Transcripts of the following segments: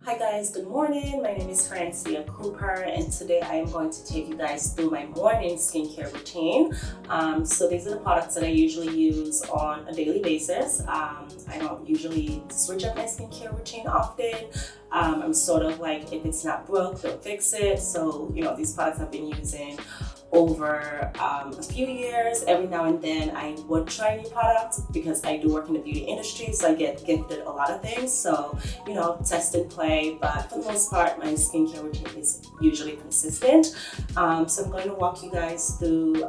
Hi guys, good morning. My name is Francia Cooper and today I am going to take you guys through my morning skincare routine. So these are the products that I usually use on a daily basis. I don't usually switch up my skincare routine often. I'm sort of like, if it's not broke, don't fix it. So, these products I've been using over a few years. Every now and then I would try new products because I do work in the beauty industry, so I get gifted a lot of things. So, test and play, but for the most part, my skincare routine is usually consistent. So I'm going to walk you guys through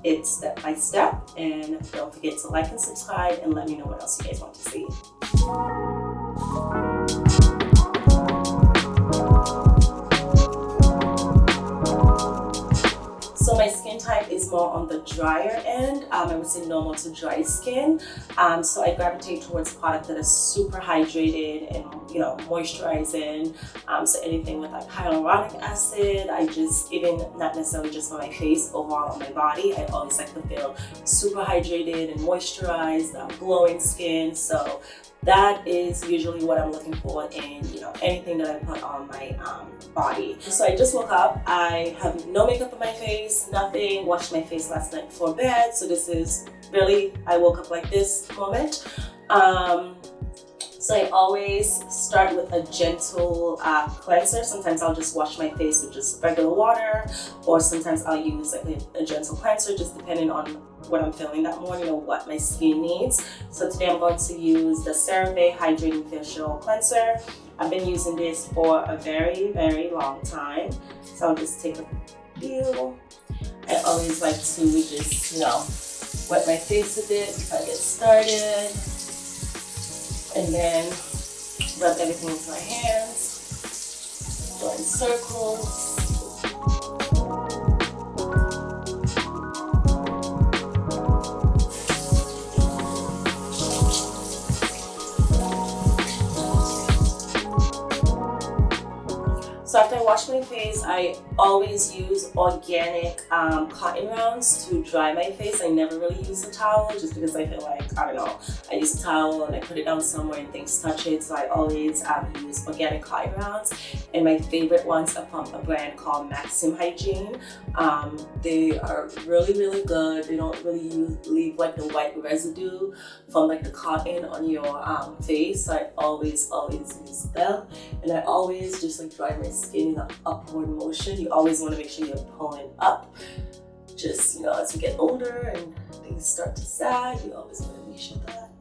it step by step, and don't forget to like and subscribe and let me know what else you guys want to see. So my skin type is more on the drier end. I would say normal to dry skin. So I gravitate towards products that are super hydrated and moisturizing. So anything with like hyaluronic acid. Even not necessarily just on my face, overall on my body, I always like to feel super hydrated and moisturized, glowing skin. So that is usually what I'm looking for in anything that I put on my body. So I just woke up. I have no makeup on my face, nothing. Washed my face last night before bed. So this is really, I woke up like this moment. So I always start with a gentle cleanser. Sometimes I'll just wash my face with just regular water, or sometimes I'll use like a gentle cleanser, just depending on what I'm feeling that morning or what my skin needs. So today I'm going to use the Cerave Hydrating Facial Cleanser. I've been using this for a very, very long time. So I'll just take a few. I always like to just, wet my face with it if I get started. And then rub everything into my hands, go in circles. So after I wash my face, I always use organic cotton rounds to dry my face. I never really use a towel just because I feel like, I use a towel and I put it down somewhere and things touch it. So I always use organic cotton rounds. And my favorite ones are from a brand called Maxim Hygiene. They are really, really good. They don't really leave like the white residue from like the cotton on your face. So I always use them. And I always just like dry my skin in an upward motion. You always want to make sure you're pulling up. Just, as you get older and things start to sag, you always want to make sure that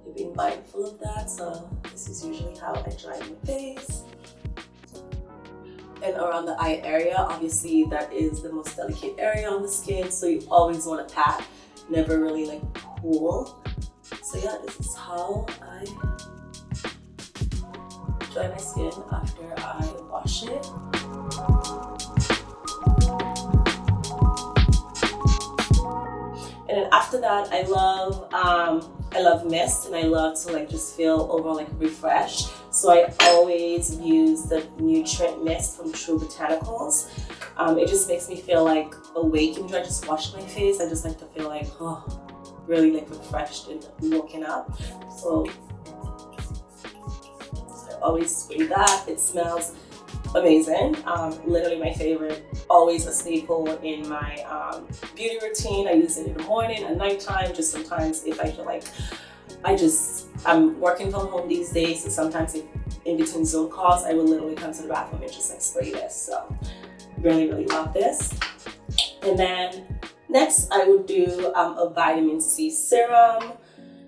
you're being mindful of that. So this is usually how I dry my face. And around the eye area, obviously that is the most delicate area on the skin. So you always want to pat, never really like pull. So yeah, this is how I dry my skin after I wash it. And then after that, I love mist, and I love to just feel overall like refreshed. So I always use the nutrient mist from True Botanicals. It just makes me feel like awake, and when I just wash my face, I just like to feel like really like refreshed and woken up. So I always spray that. It smells amazing. Literally my favorite, always a staple in my beauty routine. I use it in the morning, at nighttime, just sometimes if I feel like I'm working from home these days, so sometimes in between Zoom calls, I will literally come to the bathroom and just spray this. So really, really love this. And then next I would do a vitamin C serum.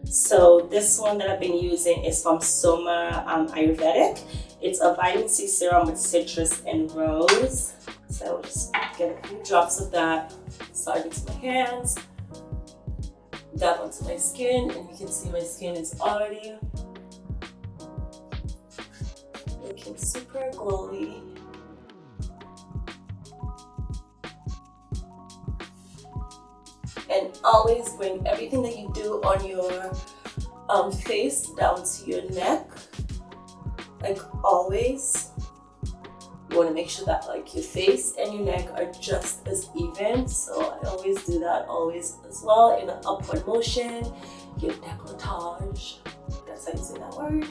So this one that I've been using is from Soma Ayurvedic. It's a vitamin C serum with citrus and rose. So I'll just get a few drops of that, start into my hands, dab onto my skin, and you can see my skin is already looking super glowy. And always bring everything that you do on your face down to your neck. Like always, you want to make sure that your face and your neck are just as even. So I always do that as well in an upward motion. Your décolletage, that's how you say that word.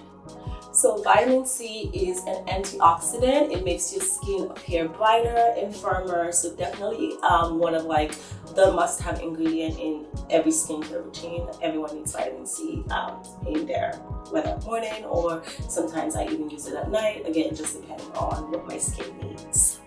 So vitamin C is an antioxidant. It makes your skin appear brighter and firmer. So definitely one of like the must-have ingredient in every skincare routine. Everyone needs vitamin C in there, whether morning or sometimes I even use it at night. Again, just depending on what my skin needs.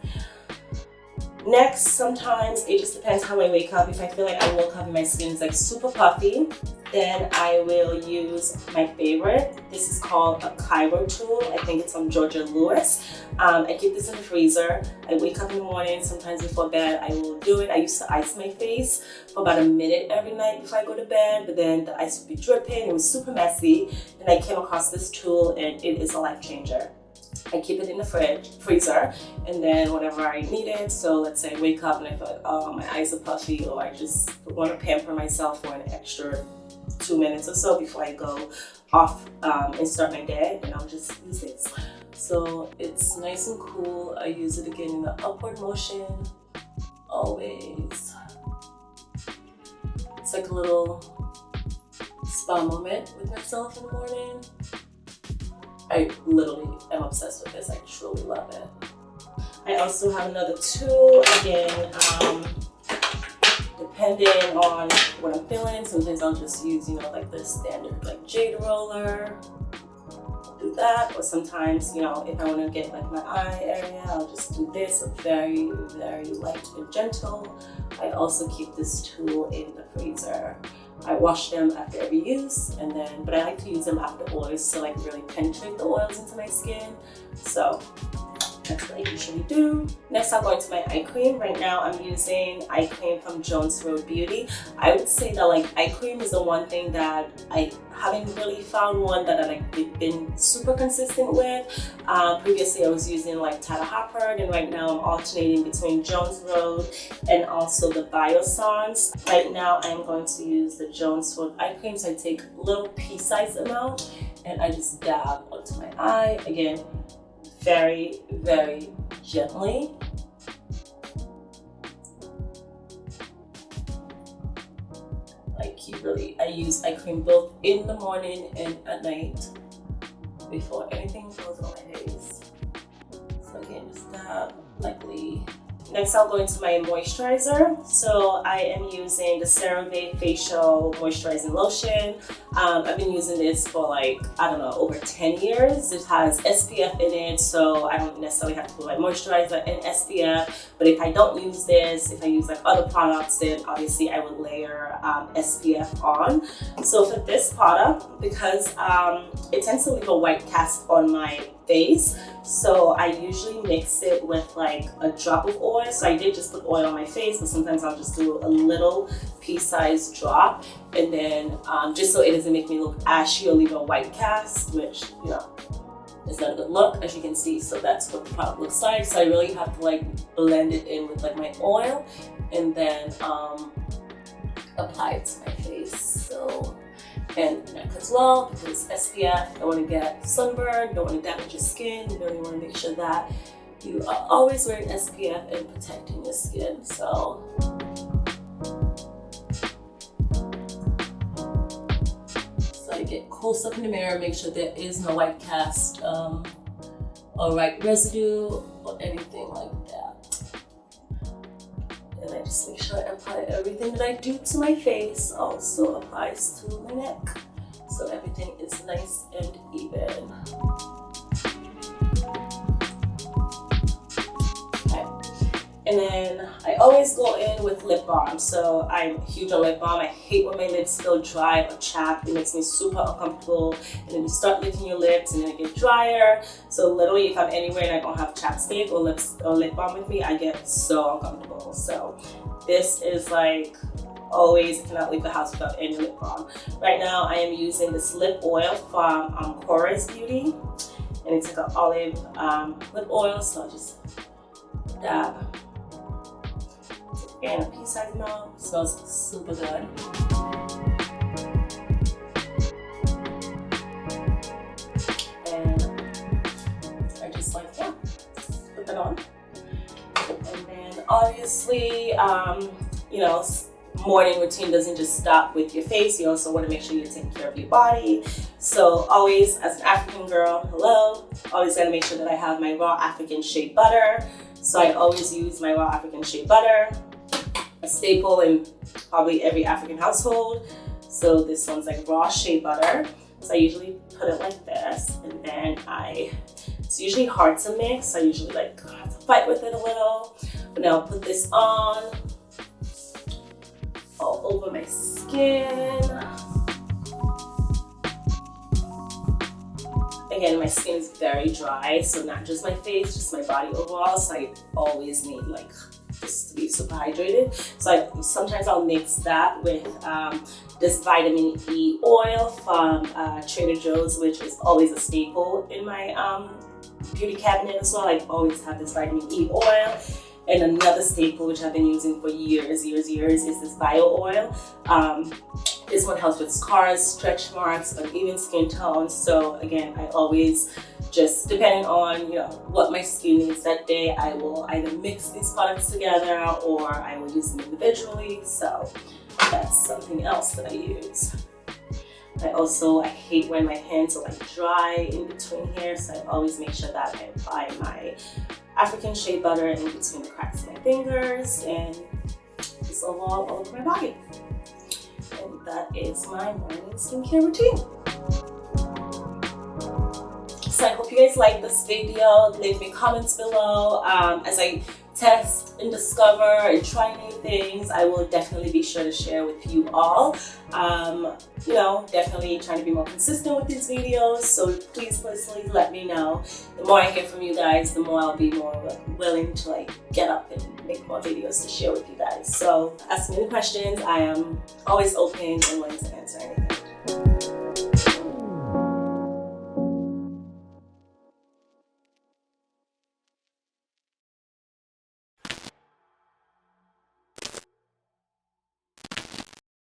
Next, sometimes it just depends how I wake up. If I feel like I woke up and my skin is like super puffy, then I will use my favorite. This is called a Cryo tool. I think it's from Louise. I keep this in the freezer. I wake up in the morning, sometimes before bed, I will do it. I used to ice my face for about a minute every night before I go to bed, but then the ice would be dripping. It was super messy. And I came across this tool and it is a life changer. I keep it in the freezer, and then whenever I need it, so let's say I wake up and I feel like, oh, my eyes are puffy, or I just want to pamper myself for an extra 2 minutes or so before I go off and start my day, and I'll just use this. So it's nice and cool. I use it again in the upward motion, always. It's like a little spa moment with myself in the morning. I literally am obsessed with this. I truly love it. I also have another tool, again, depending on what I'm feeling. Sometimes I'll just use, like the standard like Jade roller, do that. Or sometimes, if I want to get like my eye area, I'll just do this, very, very light and gentle. I also keep this tool in the freezer. I wash them after every use, but I like to use them after oils to like really penetrate the oils into my skin. So that's what I usually do. Next, I'll go into my eye cream. Right now, I'm using eye cream from Jones Road Beauty. I would say that like eye cream is the one thing that I haven't really found one that I've been super consistent with. Previously, I was using like Tata Hopper, and right now I'm alternating between Jones Road and also the Biosaance. Right now, I'm going to use the Jones Road eye cream. So I take a little pea-sized amount and I just dab onto my eye. Again, very, very gently. I use eye cream both in the morning and at night before anything goes on my face. So again, just dab lightly. Next, I'll go into my moisturizer. So I am using the Cerave facial moisturizing lotion. I've been using this for like, I don't know, over 10 years. It has SPF in it, so I don't necessarily have to put my moisturizer and SPF. But if I don't use this, if I use like other products, then obviously I would layer SPF on. So for this product, because it tends to leave a white cast on my face, so I usually mix it with like a drop of oil. So I did just put oil on my face, but sometimes I'll just do a little pea-sized drop, and then just so it doesn't make me look ashy or leave a white cast, which is not a good look, as you can see. So that's what the product looks like. So I really have to like blend it in with like my oil and then apply it to my face. So, and neck as well, because SPF, don't want to get sunburned, don't want to damage your skin. You really want to make sure that you are always wearing SPF and protecting your skin. So I get close up in the mirror, make sure there is no white cast or white residue or anything like that. And I just make sure I apply everything that I do to my face also applies to my neck. So everything is nice and even. And then I always go in with lip balm. So I'm huge on lip balm. I hate when my lips feel dry or chapped. It makes me super uncomfortable. And then you start licking your lips and then it gets drier. So literally if I'm anywhere and I don't have chapstick or lip balm with me, I get so uncomfortable. So this is like always, I cannot leave the house without any lip balm. Right now I am using this lip oil from Korres Beauty. And it's like an olive lip oil. So I'll just dab. And a pea-sized amount. Smells super good. And I just like, put that on. And then obviously, morning routine doesn't just stop with your face. You also want to make sure you're taking care of your body. So always, as an African girl, hello, always gotta make sure that I have my raw African shea butter. So I always use my raw African shea butter, a staple in probably every African household. So this one's like raw shea butter. So I usually put it like this, and then it's usually hard to mix. I usually like have to fight with it a little. But now I'll put this on all over my skin. Again, my skin is very dry, so not just my face, just my body overall. So I always need like this to be super hydrated. So sometimes I'll mix that with this vitamin E oil from Trader Joe's, which is always a staple in my beauty cabinet as well. I always have this vitamin E oil. And another staple, which I've been using for years, is this bio oil. This one helps with scars, stretch marks, uneven skin tone. So again, I always just, depending on what my skin needs that day, I will either mix these products together or I will use them individually. So that's something else that I use. I hate when my hands are like dry in between here, so I always make sure that I apply my African shea butter in between the cracks of my fingers and just all over my body. And that is my morning skincare routine. So I hope you guys like this video. Leave me comments below. As I test and discover and try new things, I will definitely be sure to share with you all. Definitely trying to be more consistent with these videos. So please let me know. The more I hear from you guys, the more I'll be more willing to get up and make more videos to share with you guys. So ask me any questions. I am always open and willing to answer anything.